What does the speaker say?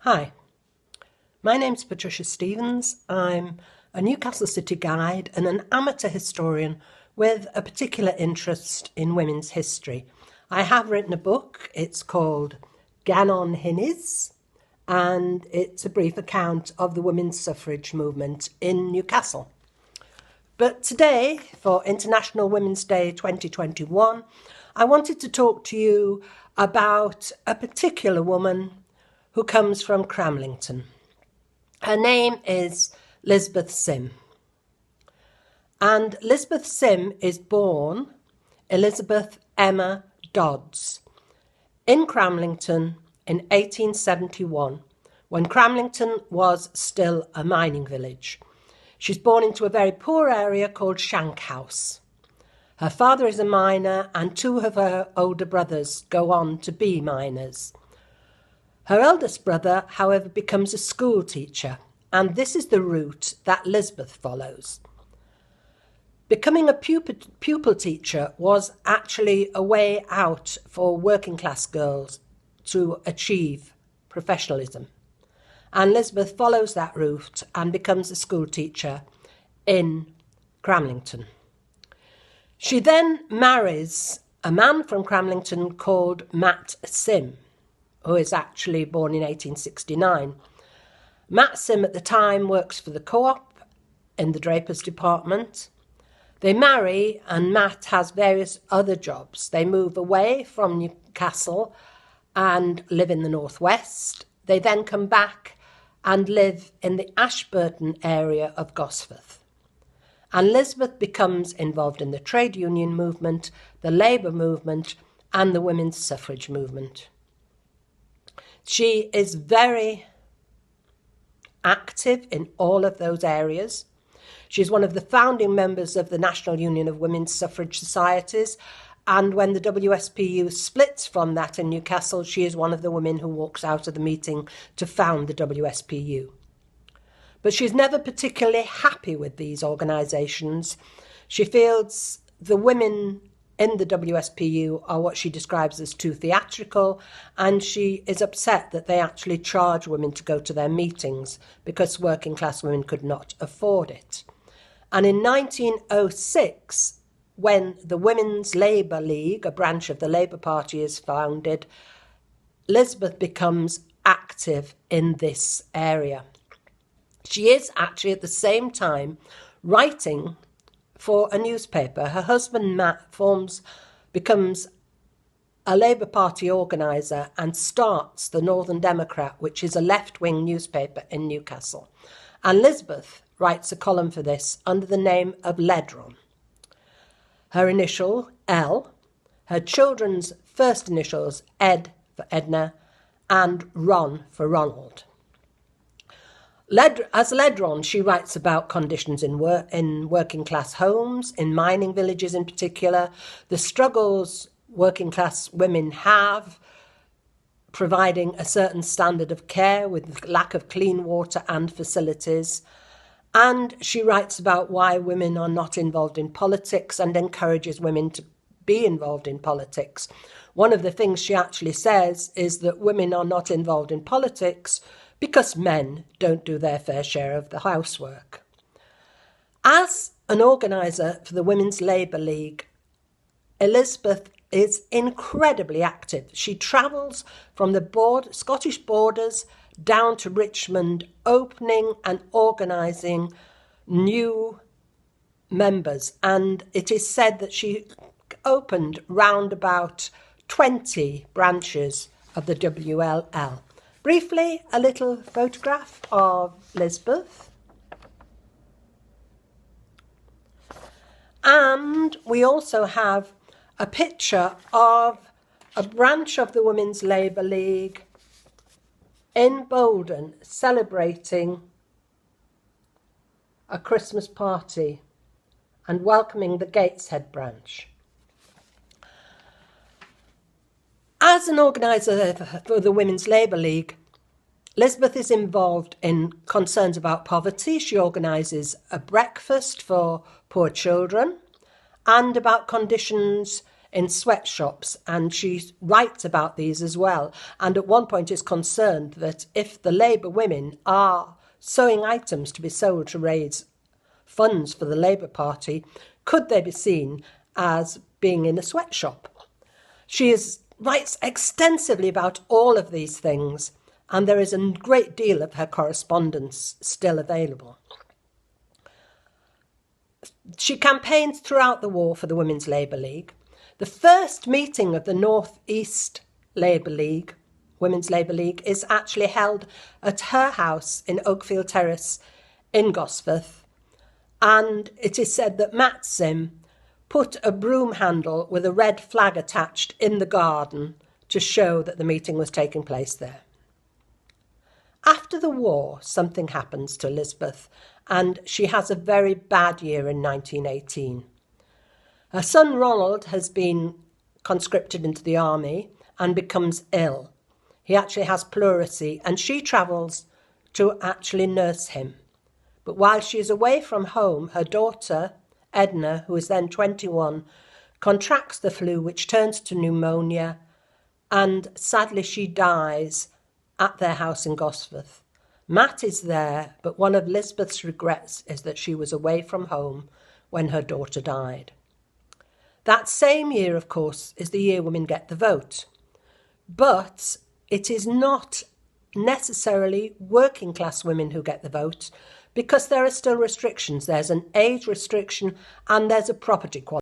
Hi, my name's Patricia Stevens. I'm a Newcastle City guide and an amateur historian with a particular interest in women's history. I have written a book. It's called Ganon Hinnies, and it's a brief account of the women's suffrage movement in Newcastle. But today, for International Women's Day 2021, I wanted to talk to you about a particular woman who comes from Cramlington. Her name is Elisabeth Sim. And Elisabeth Sim is born Elizabeth Emma Dodds in Cramlington in 1871, when Cramlington was still a mining village. She's born into a very poor area called Shank House. Her father is a miner and two of her older brothers go on to be miners. Her eldest brother, however, becomes a school teacher, and this is the route that Elisabeth follows. Becoming a pupil teacher was actually a way out for working class girls to achieve professionalism. And Elisabeth follows that route and becomes a school teacher in Cramlington. She then marries a man from Cramlington called Matt Sim, who is actually born in 1869. Matt Sim at the time works for the co-op in the draper's department. They marry and Matt has various other jobs. They move away from Newcastle and live in the northwest. They then come back and live in the Ashburton area of Gosforth. And Elisabeth becomes involved in the trade union movement, the labour movement and the women's suffrage movement. She is very active in all of those areas. She's one of the founding members of the National Union of Women's Suffrage Societies, and when the WSPU splits from that in Newcastle, she is one of the women who walks out of the meeting to found the WSPU. But she's never particularly happy with these organisations. She feels the women in the WSPU are what she describes as too theatrical, and she is upset that they actually charge women to go to their meetings because working class women could not afford it. And in 1906, when the Women's Labour League, a branch of the Labour Party, is founded, Elisabeth becomes active in this area. She is actually at the same time writing for a newspaper. Her husband Matt becomes a Labour Party organiser and starts the Northern Democrat, which is a left-wing newspaper in Newcastle. And Elisabeth writes a column for this under the name of Ledron. Her initial, L, her children's first initials, Ed for Edna, and Ron for Ronald. As Ledron, she writes about conditions in working class homes, in mining villages in particular, the struggles working class women have, providing a certain standard of care with lack of clean water and facilities. And she writes about why women are not involved in politics and encourages women to be involved in politics. One of the things she actually says is that women are not involved in politics because men don't do their fair share of the housework. As an organiser for the Women's Labour League, Elisabeth is incredibly active. She travels from the Scottish borders down to Richmond, opening and organising new members. And it is said that she opened round about 20 branches of the WLL. Briefly, a little photograph of Elisabeth. And we also have a picture of a branch of the Women's Labour League in Bolden celebrating a Christmas party and welcoming the Gateshead branch. As an organiser for the Women's Labour League, Elisabeth is involved in concerns about poverty. She organises a breakfast for poor children and about conditions in sweatshops, and she writes about these as well, and at one point is concerned that if the Labour women are sewing items to be sold to raise funds for the Labour Party, could they be seen as being in a sweatshop? She writes extensively about all of these things, and there is a great deal of her correspondence still available. She campaigns throughout the war for the Women's Labour League. The first meeting of the North East Labour League, Women's Labour League, is actually held at her house in Oakfield Terrace in Gosforth, and it is said that Maxim put a broom handle with a red flag attached in the garden to show that the meeting was taking place there. After the war, something happens to Elisabeth, and she has a very bad year in 1918. Her son Ronald has been conscripted into the army and becomes ill. He actually has pleurisy, and she travels to actually nurse him. But while she is away from home, her daughter, Edna, who is then 21, contracts the flu, which turns to pneumonia, and sadly she dies at their house in Gosforth. Matt is there, but one of Elisabeth's regrets is that she was away from home when her daughter died. That same year, of course, is the year women get the vote. But it is not necessarily working class women who get the vote, because there are still restrictions. There's an age restriction and there's a property qualification.